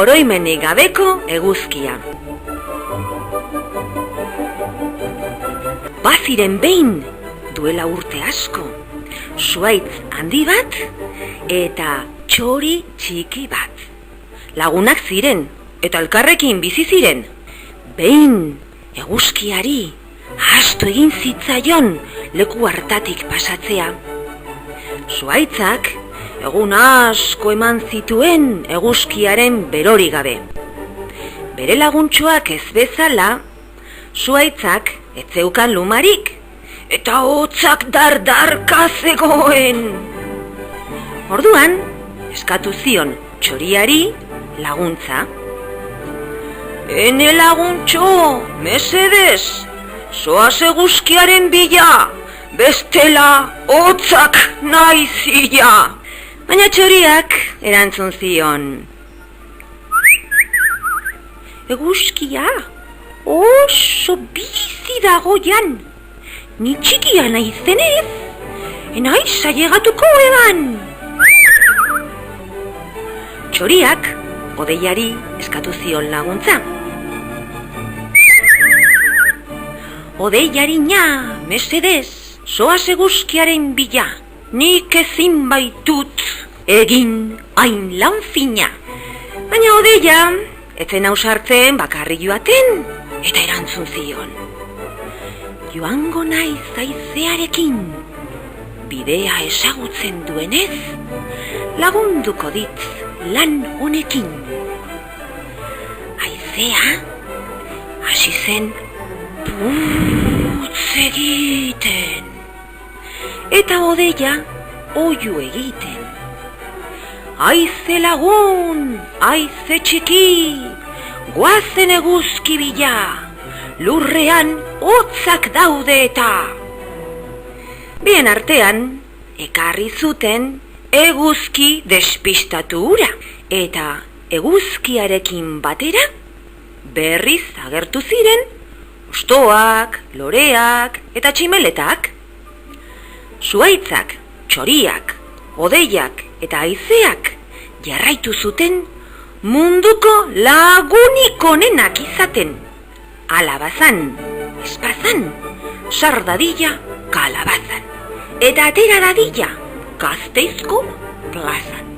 Oroimenik gabeko eguzkia. Baziren behin, duela urte asko, zuhaitz handi bat eta txori txiki bat. Lagunak ziren eta elkarrekin bizi ziren. Behin eguzkiari ahaztu egin zitzaion leku hartatik pasatzea. Zuhaitzak egun asko eman zituen eguzkiaren berori gabe. Bere laguntxoak ez bezala, zuhaitzak ez zeukan lumarik eta hotzak dardarka zegoen. Orduan, eskatu zion txoriari laguntza. Ene laguntxo, mesedez, zoaz eguzkiaren bila, bestela hotzak naizia. Baina txoriak erantzun zion. Eguzkia oso bizi dagoian. Ni txikia naizenez, enaiz ailegatuko egan. Txoriak hodeiari eskatu zion laguntza. Hodeiarina, mesedez, zoaz eguzkiaren bila. Nik ezin baitut egin hain lan fina. Baina hodeia, etzen ausartzen bakarri joaten, eta erantzun zion. Joango naiz haizearekin, bidea ezagutzen duenez, lagunduko dit lan honekin. Haizea, hasi zen putz egiten. Eta hodeia oihu egiten. Haize lagun, haize txiki, goazen eguzki bila, lurrean hotzak daude eta. Bien artean, ekarri zuten eguzki despistatu hura, eta eguzkiarekin batera berriz agertu ziren hostoak, loreak eta tximeletak. Zuhaitzak, txoriak, hodeiak eta haizeak jarraitu zuten munduko lagunik onenak izaten. Alabazan, espazan, sardadilla kalabazan, eta atera dadilla Gasteizko plazan.